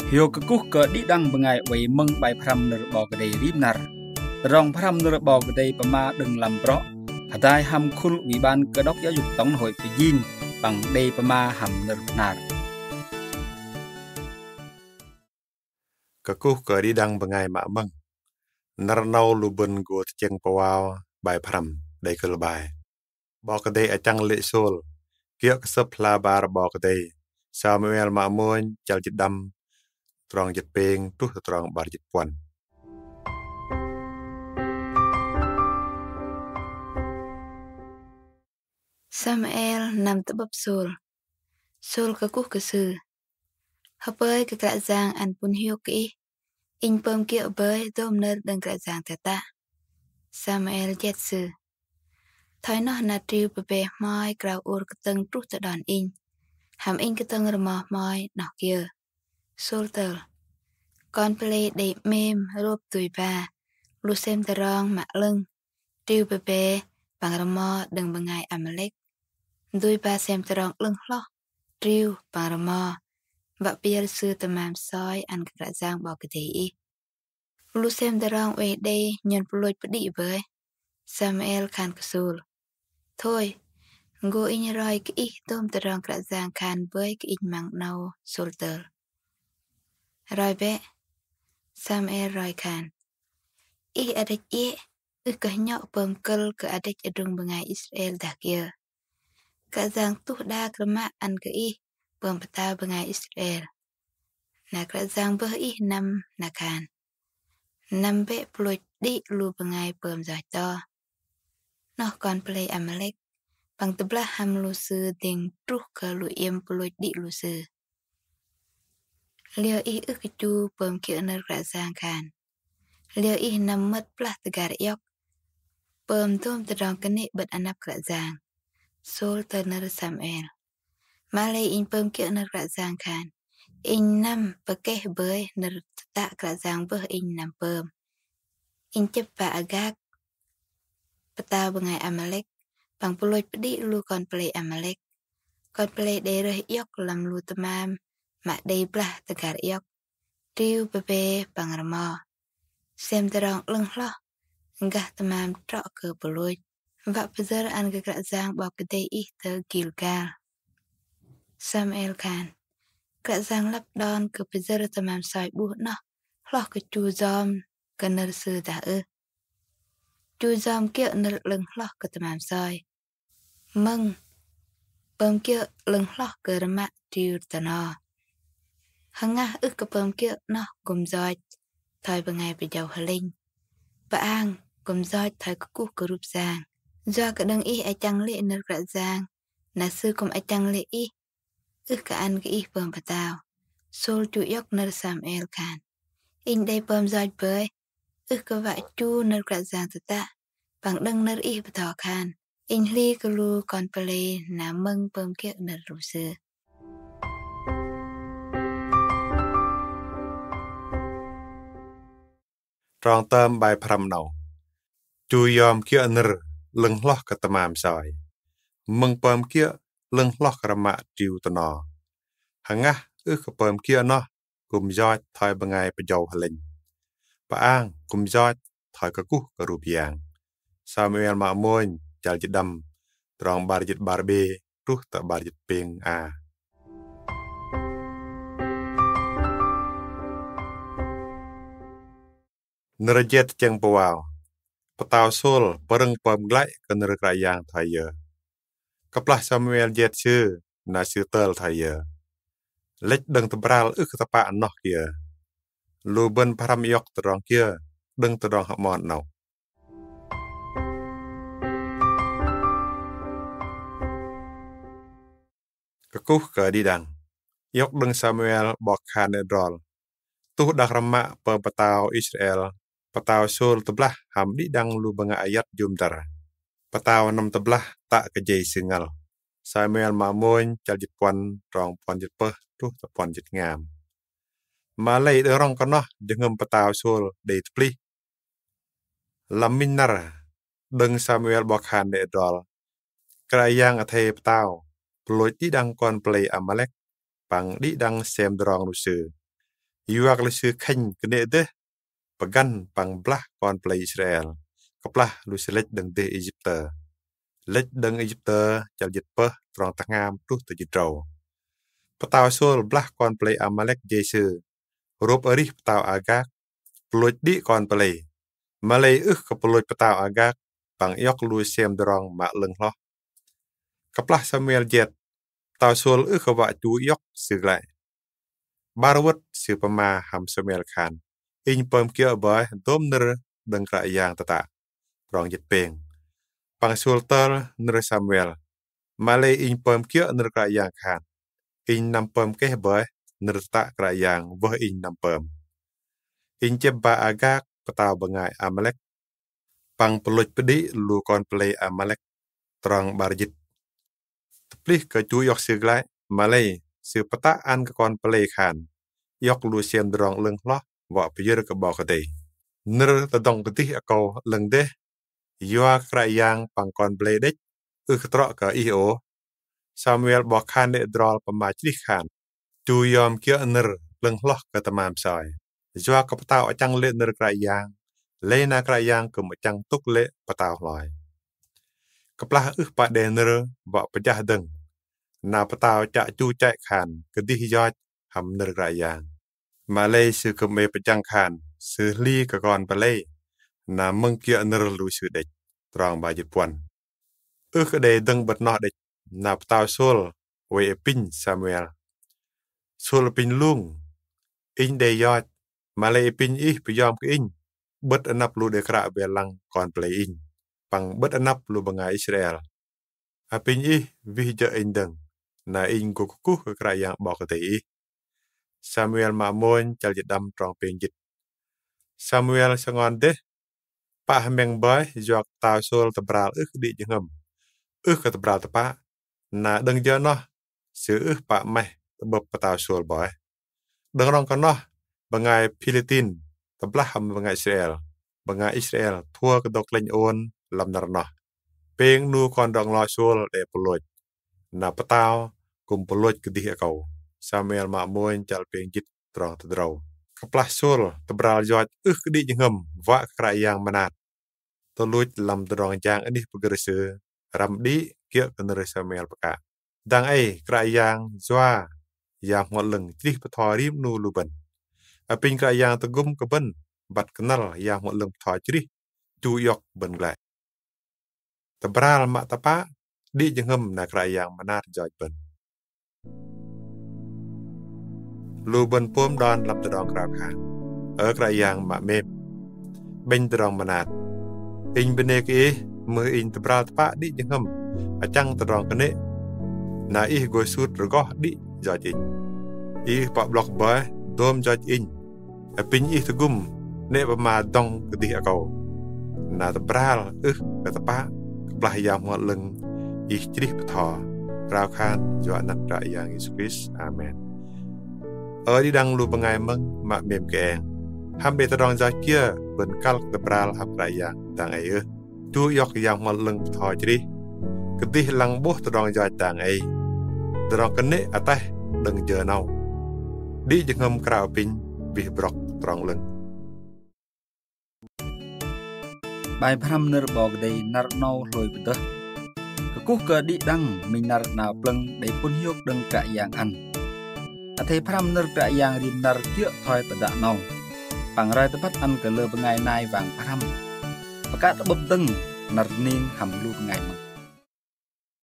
Hiu kekuh ke di dang bengai wei meng bai pram ner bau kedai rimnar. Rong pram ner bau kedai pema deng lamprok. Hadai ham khul wiban kedok ya yuk tong hoi pejin bang dei pema ham ner nar. Kekuh ke di dang bengai mak meng. Nernau luben go tjeng pawao bai pram dai kelbai. Bau kedai acang lek sol. Kiok sepla bar bau kedai. Samuel mak mon jal jedam trong jet peng tuh trong bar jet puan. Samuel nam tebab Sol. Sol kekuh kesu. Hapai ke kerajaan an pun hiu ke in pem kiok bai dom ner dan kerajaan teta. Samuel jet su. Thoi noh na triu bebe mai krau ur keteng truh tedon in. Ham in keteng remah mai noh kia. Sol tel. Con plei de mem rộp tùy ba. Lu xem terong mak lưng. Triu bebe bang remah đừng bengai Amalek. Đuôi ba xem terong lưng lo. Triu bang remah. Vợ bia sư tầm màm soi ăn cả giang bỏ cái thị. Lu xem terong về đây nhân ploi đi với. Samuel khan kusul. Thôi, ngô in roi cái ý tôm terong cả giang khan với cái in mang nâu solter. Roi bé. Samuel roi khan. Ý adek ye. Cả nhọ bơm cơ cả adek adung bengai Israel dah kia. Cả giang tu đa kerma ăn cái ý bơm patau bengai Israel. Na cả giang bơ ý năm na khan. Năm bé ploi đi lu bengai bơm giỏi to. Noh kon play Amalek. Bang teblah ham lu sư ding truh ke lu yem ploi đi lu sư. Liao ý ức chu bơm kia ner cả giang khan. Liao ý năm mất plah tegar yok. Bơm tôm terong kene bet anap cả giang. Sol tener Samuel. Malay in bơm kia ner cả giang khan. In năm pakeh bơi ner tak cả giang bơ in năm bơm. In chấp và agak. Patau bengai Amalek. Bang ploi pedi lu kon play Amalek. Kon play de reh yok lam lu tamam. Mak de plah tegar yok. Triu bebe bang remo. Xem terong lưng lo. Ngah tamam trok ke ploi. Vak pezer an ke kerajaan bau kedai ih te Gilgal. Samuel khan. Kerajaan lap don ke pezer tamam soi buh noh. Loh ke chu zom ke ner sư dah Chu zom kia ner lưng loh ke tamam soi. Meng. Pem kia lưng loh ke remak triu tano. Hangah ke pem kia noh gum zoi. Thoi bengai bejau heling. Baang gum zoi thoi kukuh ke rup giang. Do cái đăng ý ai chăng lệ nở rạ giang. Nà sư cùng ai chăng lệ ý. Cả ăn cái ý bơm bà tao. Sol chủ yốc nở Samuel khan. In đây bơm dòi bơi. Cả vạ chu nở rạ giang tự ta. Bằng đăng nở ý bà thọ khan. In ly cơ lu còn bà lê nà mâng bơm kia nở rủ sư. Trong tâm bai pram nau. Chu yom kia ner lưng loh ke tamam soi. Meng pam kia lưng loh ke ramak triu tano. Hangah ke pam kia noh kum jot thoi bengai pejau heling. Paang kum jot thoi kekuh ke rupiang. Samuel mak mon jal jedam trong bar jet barbe tuh tak bar jet peng a. Nerajet ceng pawao. Patau sol pereng pam glai ke ner kerajaan thaya. Keplah Samuel jet sư na sư tel thaya. Lech deng tebral tepak noh kia. Luben param yok terong kia deng terong hak mon nau. Kekuh ke didang. Yok deng Samuel bok khan edrol. Tuh dak remak patau Israel. Patau sol teblah ham didang lu benga ayat jumtar. Patau nam teblah tak kejai singal. Samuel mamon jal jit puan rong puan jit peh tuh ta puan jit ngam. Malay de rong konoh dengan patau sol de tepli. Laminar deng Samuel bokhan de dol. Kerajaan athe patau. Peloj di dang kon play Amalek. Pang di dang sem drong rusu. Yuak le sư khanh kene de pagan pang blah kon play Israel kaplah lu select deng de Egypte lech deng Egypte chal jit peh trong tangam tu te jitrau pataw sol blah kon play Amalek jesu rop arih pataw agak pluj di kon play malay ke pluj pataw agak pang yok lu sem drong ma leng loh kaplah Samuel jet taw sol ke wa chu yok siglai Barwat si pema ham Samuel Khan in pom kia boy dom ner deng kra yang tata rong jit peng pang sultar ner Samuel malay in pom kia ner kra yang Khan in nam pom ke boy ner ta kra yang boh in nam pom in jeba agak pataw bengai Amalek pang peluj pedi lu kon play Amalek trong barjit teplih ke chu yok siglai malay si pata an ke kon play Khan yok lu siam drong leng loh wa pyer ke ba kate ner ta dong ketih akau leng de yua kra yang pang kon play dek tro ka io Samuel bo Khan de drol pama chri Khan chu yom kia ner leng loh ka tamam sai yua ka pataw achang le ner kra yang le na kra yang ke machang tuk le pataw loi kaplah pa de ner ba pejah deng na pataw cha chu chai Khan kedih yot ham ner kra yang Malay sư cơ mê bạch Khan sư ly cả con bà lê na mâng kia nơ lưu sư địch tròn bà dịch quần cái đề đừng bật nọ địch na tao xôl về pin Samuel xôl pin lung in đề yọt Malay pin ý bị yom cái in bật nắp lưu đề khả về lăng còn play in bằng bật nắp lưu bằng ngài Israel pin ý vì giờ in đừng na in của cú cái khả yang bỏ cái ý Samuel Ma'mun chal jedam trong penjit Samuel sangon deh pa meng boy jok taw sol tebral di jengem ke tebral tepa na deng jano se pa meh tebep pataw sol boy deng rong kono bangai Philippin teblah ham bangai Israel thua kedok leng on lam narno peng nu kon dong lo sol de peloj na pataw kum peloj kedih akau Samuel Ma'mun chal penjit trong tedraw kaplah sol tebral yot di jengem wa kra yang manat toluj lam drong jang ini pegerse ramdi kia kener Samuel peka dang ai kra yang zwa yang ngoleng trih pethorim nu luban apin kra yang tegum keben bat kenal yang ngoleng thojrih chu yok ben glai tebral mak tapa di jengem na kra yang manat joj ben lu ben pom don lam drong kra khan kra yang ma mem ben drong manat in bene ke mơ in tebral tapa di jengem achang drong kene na ih go sut rogoh di joj ih pa blok ba dom joj in apin ih tegum ne pama dong kedih akau na tebral katapa keplah yang ngoleng ih crih petho rao khan jo anak ra yang Yesus amen đi đăng lu bangai meng mak mem keng ham be tadong za kia ben kal tebral hap ra yang dang ai tu yok yang mal leng tho chri kedih lang boh tadong za dang ai drong kene atah deng je nau di jengem krau pin bih brok trong leng bài phram ner bog dei nar nau loi bede kekuh ke di dang minar na pleng dei pun yok deng ka yang an Athe phram ner kra yang rim nar kia thoi pada nau pangrai tepat an ke le bengai nai wang phram pakat beb deng nar ning ham lu bengai